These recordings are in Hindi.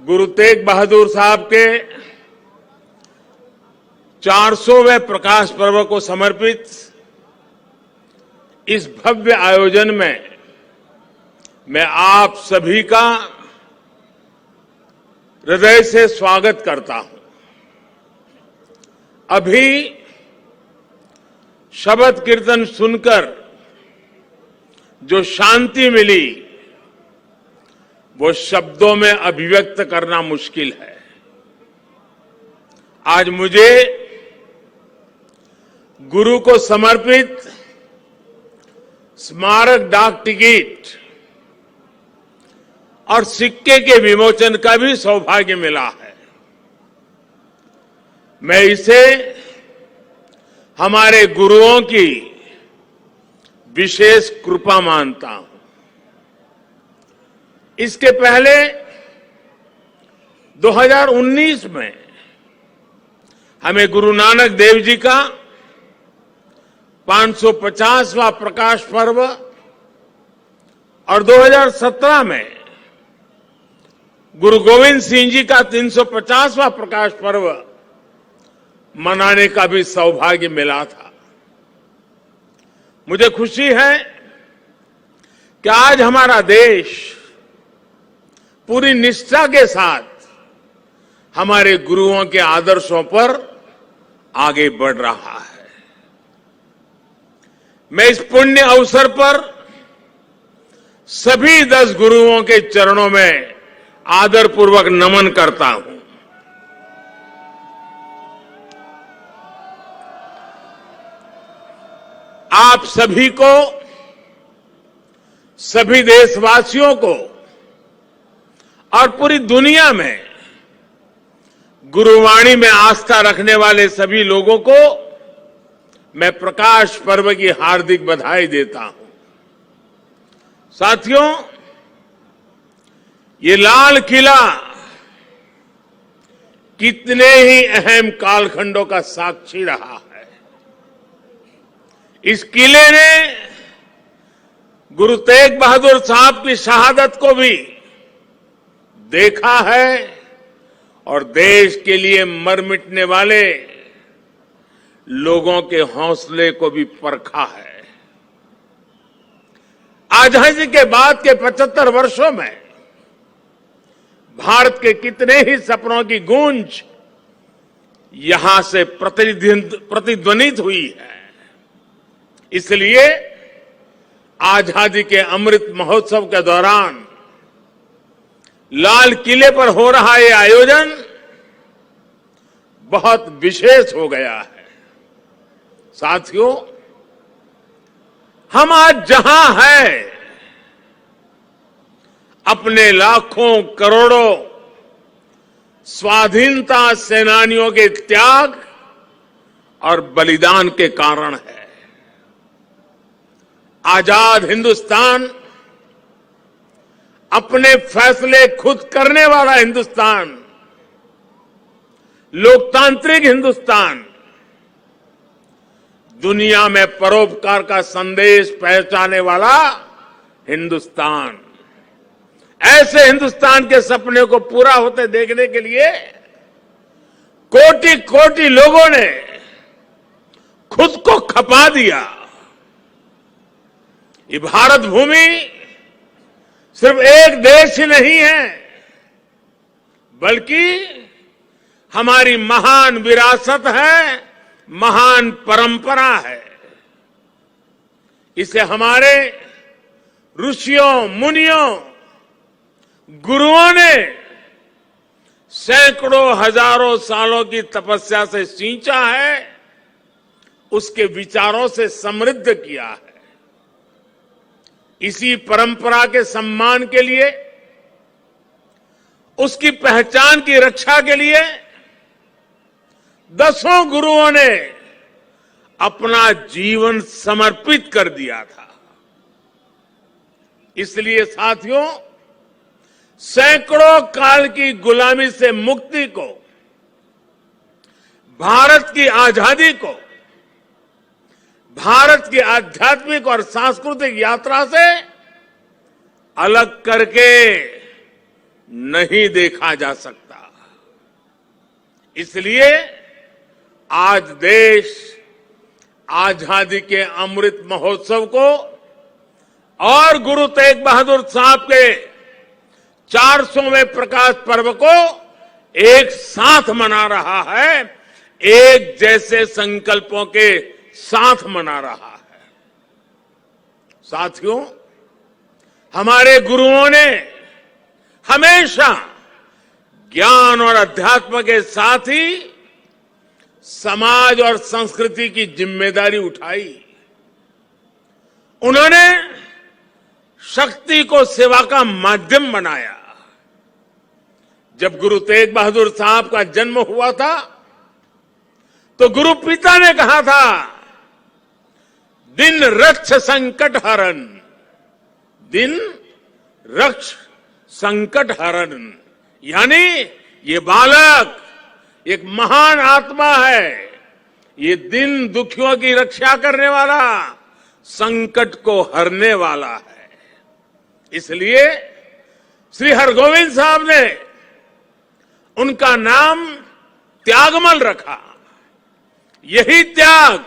गुरु तेग बहादुर साहब के 400वें प्रकाश पर्व को समर्पित इस भव्य आयोजन में मैं आप सभी का हृदय से स्वागत करता हूं। अभी शबद कीर्तन सुनकर जो शांति मिली वो शब्दों में अभिव्यक्त करना मुश्किल है। आज मुझे गुरु को समर्पित स्मारक डाक टिकट और सिक्के के विमोचन का भी सौभाग्य मिला है। मैं इसे हमारे गुरुओं की विशेष कृपा मानता हूं। इसके पहले 2019 में हमें गुरु नानक देव जी का 550वां प्रकाश पर्व और 2017 में गुरु गोविंद सिंह जी का 350वां प्रकाश पर्व मनाने का भी सौभाग्य मिला था। मुझे खुशी है कि आज हमारा देश पूरी निष्ठा के साथ हमारे गुरुओं के आदर्शों पर आगे बढ़ रहा है। मैं इस पुण्य अवसर पर सभी 10 गुरुओं के चरणों में आदरपूर्वक नमन करता हूं। आप सभी को, सभी देशवासियों को और पूरी दुनिया में गुरुवाणी में आस्था रखने वाले सभी लोगों को मैं प्रकाश पर्व की हार्दिक बधाई देता हूं। साथियों, ये लाल किला कितने ही अहम कालखंडों का साक्षी रहा है। इस किले ने गुरु तेग बहादुर साहब की शहादत को भी देखा है और देश के लिए मर मिटने वाले लोगों के हौसले को भी परखा है। आजादी के बाद के 75 वर्षों में भारत के कितने ही सपनों की गूंज यहां से प्रतिध्वनित हुई है। इसलिए आजादी के अमृत महोत्सव के दौरान लाल किले पर हो रहा ये आयोजन बहुत विशेष हो गया है। साथियों, हम आज जहां हैं, अपने लाखों करोड़ों स्वाधीनता सेनानियों के त्याग और बलिदान के कारण है। आजाद हिंदुस्तान, अपने फैसले खुद करने वाला हिंदुस्तान, लोकतांत्रिक हिंदुस्तान, दुनिया में परोपकार का संदेश पहुंचाने वाला हिंदुस्तान, ऐसे हिंदुस्तान के सपने को पूरा होते देखने के लिए कोटि कोटि लोगों ने खुद को खपा दिया। ये भारत भूमि सिर्फ एक देश ही नहीं है, बल्कि हमारी महान विरासत है, महान परंपरा है। इसे हमारे ऋषियों, मुनियों, गुरुओं ने सैकड़ों हजारों सालों की तपस्या से सींचा है, उसके विचारों से समृद्ध किया है। इसी परंपरा के सम्मान के लिए, उसकी पहचान की रक्षा के लिए 10 गुरुओं ने अपना जीवन समर्पित कर दिया था। इसलिए साथियों, सैकड़ों काल की गुलामी से मुक्ति को, भारत की आजादी को, भारत की आध्यात्मिक और सांस्कृतिक यात्रा से अलग करके नहीं देखा जा सकता। इसलिए आज देश आजादी के अमृत महोत्सव को और गुरु तेग बहादुर साहब के 400वें प्रकाश पर्व को एक साथ मना रहा है, एक जैसे संकल्पों के साथ मना रहा है। साथियों, हमारे गुरुओं ने हमेशा ज्ञान और अध्यात्म के साथ ही समाज और संस्कृति की जिम्मेदारी उठाई। उन्होंने शक्ति को सेवा का माध्यम बनाया। जब गुरु तेग बहादुर साहब का जन्म हुआ था तो गुरु पिता ने कहा था, दिन रक्ष संकट हरण, दिन रक्ष संकट हरण, यानी ये बालक एक महान आत्मा है, ये दिन दुखियों की रक्षा करने वाला, संकट को हरने वाला है। इसलिए श्री हरगोविंद साहब ने उनका नाम त्यागमल रखा। यही त्याग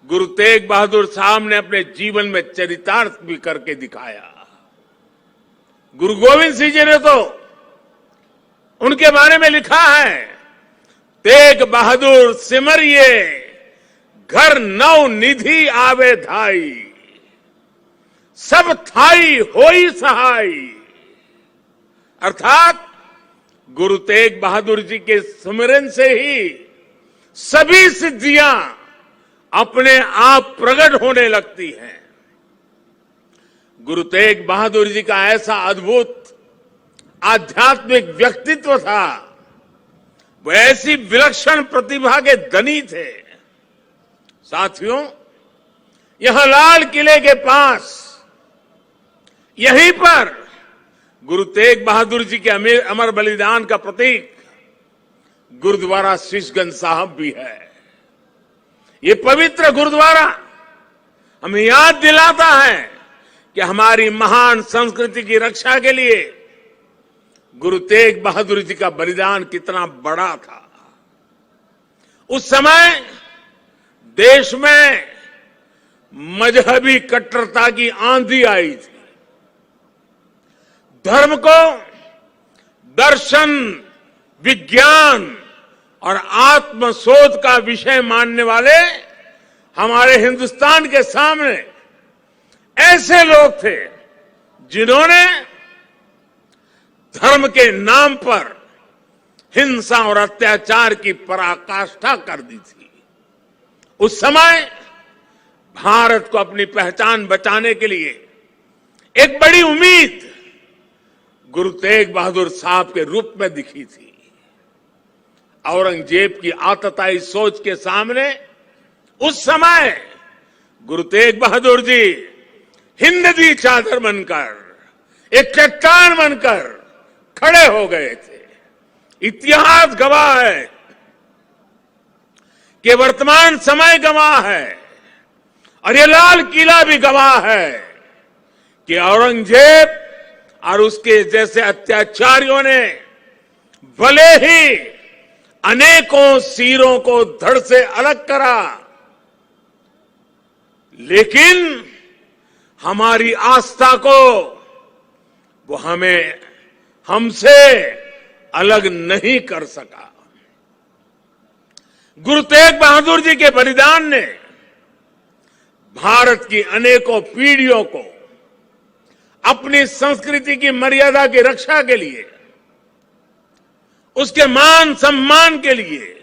गुरु तेग बहादुर साहब ने अपने जीवन में चरितार्थ भी करके दिखाया। गुरु गोविंद सिंह जी ने तो उनके बारे में लिखा है, तेग बहादुर सिमरिए घर नौ निधि आवे धाई, सब थाई होई सहाय। अर्थात गुरु तेग बहादुर जी के स्मरण से ही सभी सिद्धियां अपने आप प्रकट होने लगती हैं। गुरु तेग बहादुर जी का ऐसा अद्भुत आध्यात्मिक व्यक्तित्व था, वो ऐसी विलक्षण प्रतिभा के धनी थे। साथियों, यहां लाल किले के पास, यहीं पर गुरु तेग बहादुर जी के अमर बलिदान का प्रतीक गुरुद्वारा शीशगंज साहब भी है। ये पवित्र गुरुद्वारा हमें याद दिलाता है कि हमारी महान संस्कृति की रक्षा के लिए गुरु तेग बहादुर जी का बलिदान कितना बड़ा था। उस समय देश में मजहबी कट्टरता की आंधी आई थी। धर्म को दर्शन, विज्ञान और आत्मशोध का विषय मानने वाले हमारे हिंदुस्तान के सामने ऐसे लोग थे जिन्होंने धर्म के नाम पर हिंसा और अत्याचार की पराकाष्ठा कर दी थी। उस समय भारत को अपनी पहचान बचाने के लिए एक बड़ी उम्मीद गुरु तेग बहादुर साहब के रूप में दिखी थी। औरंगजेब की आतताई सोच के सामने उस समय गुरु तेग बहादुर जी हिंद दी चादर बनकर, एक चट्टान बनकर खड़े हो गए थे। इतिहास गवाह है कि वर्तमान समय गवाह है और ये लाल किला भी गवाह है कि औरंगजेब और उसके जैसे अत्याचारियों ने भले ही अनेकों सिरों को धड़ से अलग करा, लेकिन हमारी आस्था को वो हमसे अलग नहीं कर सका। गुरु तेग बहादुर जी के बलिदान ने भारत की अनेकों पीढ़ियों को अपनी संस्कृति की मर्यादा की रक्षा के लिए, उसके मान सम्मान के लिए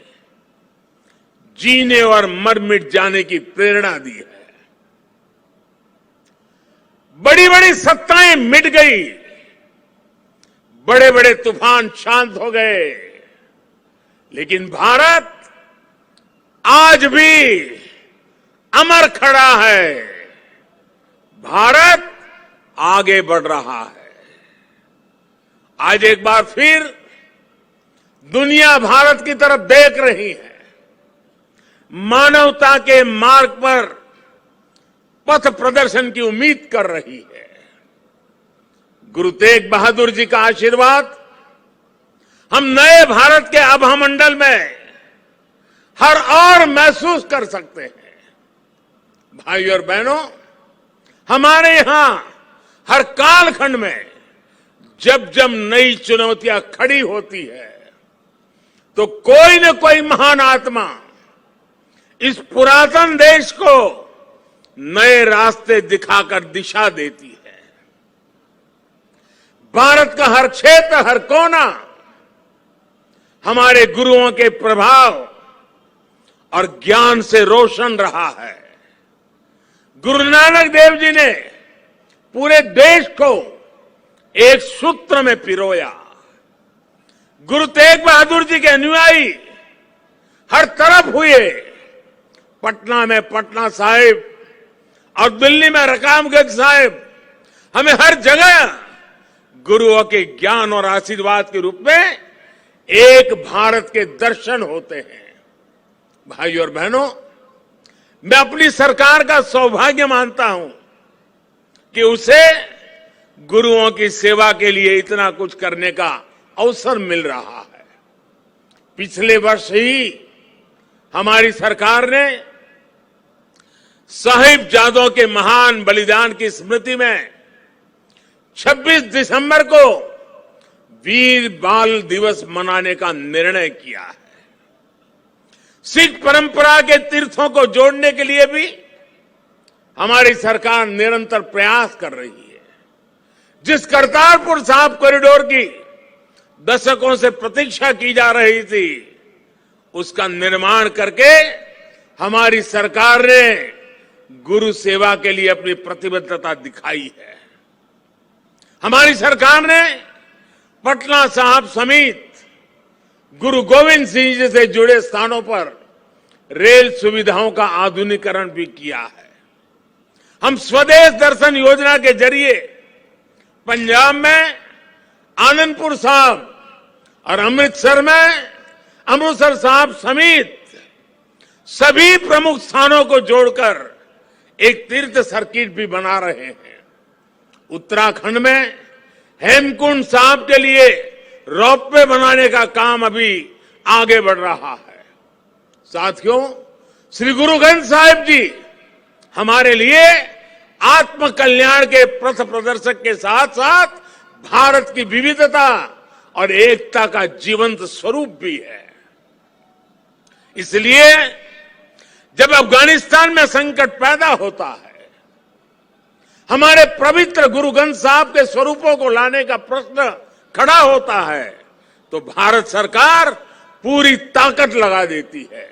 जीने और मर मिट जाने की प्रेरणा दी है। बड़ी बड़ी सत्ताएं मिट गई, बड़े बड़े तूफान शांत हो गए, लेकिन भारत आज भी अमर खड़ा है। भारत आगे बढ़ रहा है। आज एक बार फिर दुनिया भारत की तरफ देख रही है, मानवता के मार्ग पर पथ प्रदर्शन की उम्मीद कर रही है। गुरु तेग बहादुर जी का आशीर्वाद हम नए भारत के आभा मंडल में हर और महसूस कर सकते हैं। भाइयों और बहनों, हमारे यहां हर कालखंड में जब जब नई चुनौतियां खड़ी होती है तो कोई न कोई महान आत्मा इस पुरातन देश को नए रास्ते दिखाकर दिशा देती है। भारत का हर क्षेत्र, हर कोना हमारे गुरुओं के प्रभाव और ज्ञान से रोशन रहा है। गुरु नानक देव जी ने पूरे देश को एक सूत्र में पिरोया। गुरु तेग बहादुर जी के अनुयायी हर तरफ हुए। पटना में पटना साहिब और दिल्ली में रकाबगंज साहिब, हमें हर जगह गुरुओं के ज्ञान और आशीर्वाद के रूप में एक भारत के दर्शन होते हैं। भाइयों और बहनों, मैं अपनी सरकार का सौभाग्य मानता हूं कि उसे गुरुओं की सेवा के लिए इतना कुछ करने का अवसर मिल रहा है। पिछले वर्ष ही हमारी सरकार ने साहिबजादों के महान बलिदान की स्मृति में 26 दिसंबर को वीर बाल दिवस मनाने का निर्णय किया है। सिख परंपरा के तीर्थों को जोड़ने के लिए भी हमारी सरकार निरंतर प्रयास कर रही है। जिस करतारपुर साहिब कॉरिडोर की दशकों से प्रतीक्षा की जा रही थी, उसका निर्माण करके हमारी सरकार ने गुरु सेवा के लिए अपनी प्रतिबद्धता दिखाई है। हमारी सरकार ने पटना साहिब समेत गुरु गोविंद सिंह जी से जुड़े स्थानों पर रेल सुविधाओं का आधुनिकीकरण भी किया है। हम स्वदेश दर्शन योजना के जरिए पंजाब में आनंदपुर साहिब और अमृतसर में अमृतसर साहिब समेत सभी प्रमुख स्थानों को जोड़कर एक तीर्थ सर्किट भी बना रहे हैं। उत्तराखंड में हेमकुंड साहिब के लिए रोपवे बनाने का काम अभी आगे बढ़ रहा है। साथियों, श्री गुरु ग्रंथ साहिब जी हमारे लिए आत्म कल्याण के पथ प्रदर्शक के साथ साथ भारत की विविधता और एकता का जीवंत स्वरूप भी है। इसलिए जब अफगानिस्तान में संकट पैदा होता है, हमारे पवित्र गुरु ग्रंथ साहिब के स्वरूपों को लाने का प्रश्न खड़ा होता है, तो भारत सरकार पूरी ताकत लगा देती है।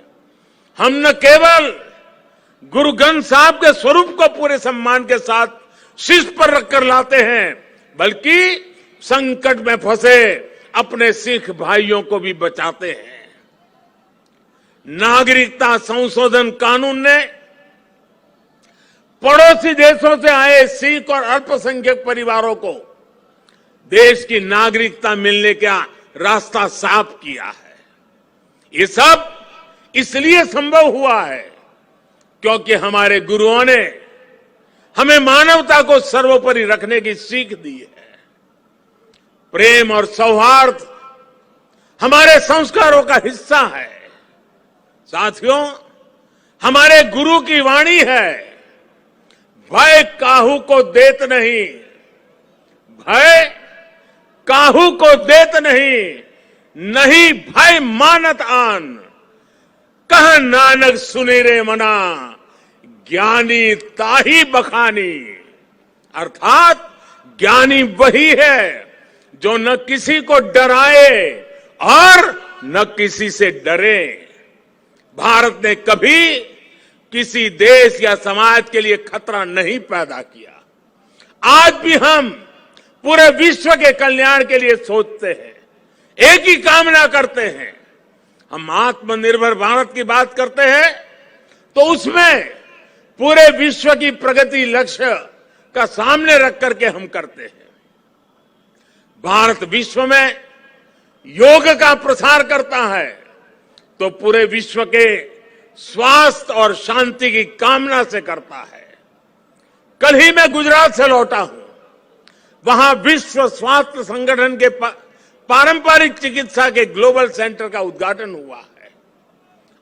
हम न केवल गुरु ग्रंथ साहिब के स्वरूप को पूरे सम्मान के साथ शीर्ष पर रखकर लाते हैं, बल्कि संकट में फंसे अपने सिख भाइयों को भी बचाते हैं। नागरिकता संशोधन कानून ने पड़ोसी देशों से आए सिख और अल्पसंख्यक परिवारों को देश की नागरिकता मिलने का रास्ता साफ किया है। ये सब इसलिए संभव हुआ है क्योंकि हमारे गुरुओं ने हमें मानवता को सर्वोपरि रखने की सीख दी है। प्रेम और सौहार्द हमारे संस्कारों का हिस्सा है। साथियों, हमारे गुरु की वाणी है, भय काहू को देत नहीं, भय काहू को देत नहीं, नहीं भय मानत आन, कह नानक सुने रे मना, ज्ञानी ताही बखानी। अर्थात ज्ञानी वही है जो न किसी को डराए और न किसी से डरे। भारत ने कभी किसी देश या समाज के लिए खतरा नहीं पैदा किया। आज भी हम पूरे विश्व के कल्याण के लिए सोचते हैं, एक ही कामना करते हैं। हम आत्मनिर्भर भारत की बात करते हैं तो उसमें पूरे विश्व की प्रगति लक्ष्य का सामने रख करके हम करते हैं। भारत विश्व में योग का प्रसार करता है तो पूरे विश्व के स्वास्थ्य और शांति की कामना से करता है। कल ही मैं गुजरात से लौटा हूं। वहां विश्व स्वास्थ्य संगठन के पारंपरिक चिकित्सा के ग्लोबल सेंटर का उद्घाटन हुआ है।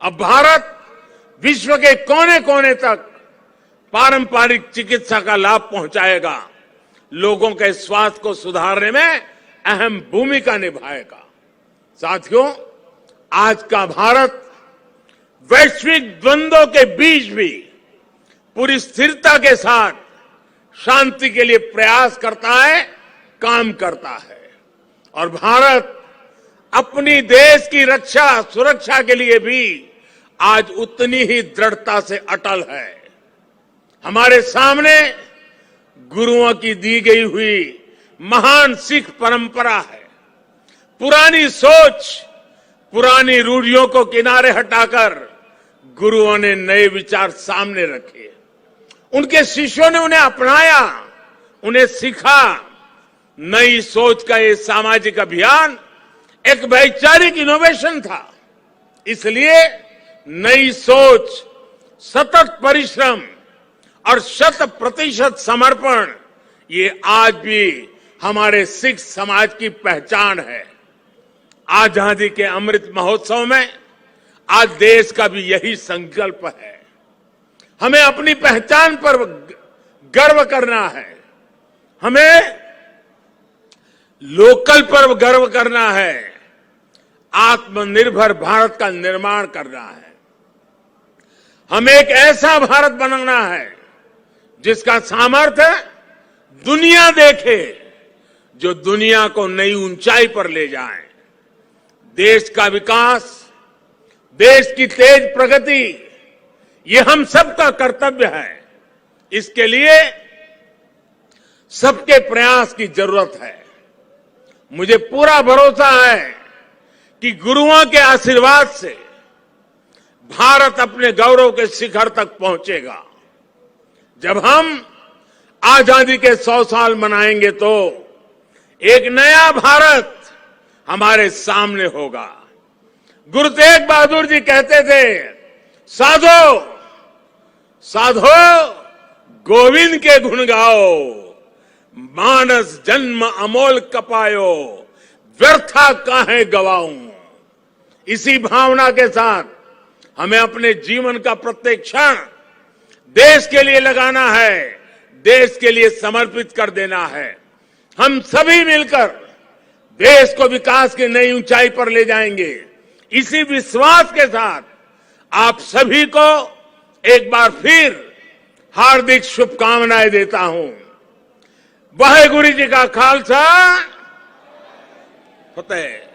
अब भारत विश्व के कोने कोने तक पारंपरिक चिकित्सा का लाभ पहुंचाएगा, लोगों के स्वास्थ्य को सुधारने में अहम भूमिका निभाएगा। साथियों, आज का भारत वैश्विक द्वंद्वों के बीच भी पूरी स्थिरता के साथ शांति के लिए प्रयास करता है, काम करता है। और भारत अपनी देश की रक्षा सुरक्षा के लिए भी आज उतनी ही दृढ़ता से अटल है। हमारे सामने गुरुओं की दी गई हुई महान सिख परंपरा है। पुरानी सोच, पुरानी रूढ़ियों को किनारे हटाकर गुरुओं ने नए विचार सामने रखे। उनके शिष्यों ने उन्हें अपनाया, उन्हें सीखा। नई सोच का ये सामाजिक अभियान एक वैचारिक इनोवेशन था। इसलिए नई सोच, सतत परिश्रम और 100% समर्पण, ये आज भी हमारे सिख समाज की पहचान है। आजादी के अमृत महोत्सव में आज देश का भी यही संकल्प है। हमें अपनी पहचान पर गर्व करना है, हमें लोकल पर गर्व करना है, आत्मनिर्भर भारत का निर्माण करना है। हमें एक ऐसा भारत बनाना है जिसका सामर्थ्य दुनिया देखे, जो दुनिया को नई ऊंचाई पर ले जाए। देश का विकास, देश की तेज प्रगति, ये हम सबका कर्तव्य है। इसके लिए सबके प्रयास की जरूरत है। मुझे पूरा भरोसा है कि गुरुओं के आशीर्वाद से भारत अपने गौरव के शिखर तक पहुंचेगा। जब हम आजादी के 100 साल मनाएंगे तो एक नया भारत हमारे सामने होगा। गुरु तेग बहादुर जी कहते थे, साधो साधो गोविंद के गुण गाओ, मानस जन्म अमोल कपायो, व्यर्था काहे गवाऊं। इसी भावना के साथ हमें अपने जीवन का प्रत्येक क्षण देश के लिए लगाना है, देश के लिए समर्पित कर देना है। हम सभी मिलकर देश को विकास की नई ऊंचाई पर ले जाएंगे। इसी विश्वास के साथ आप सभी को एक बार फिर हार्दिक शुभकामनाएं देता हूं। वाहेगुरु जी का खालसा, फतेह।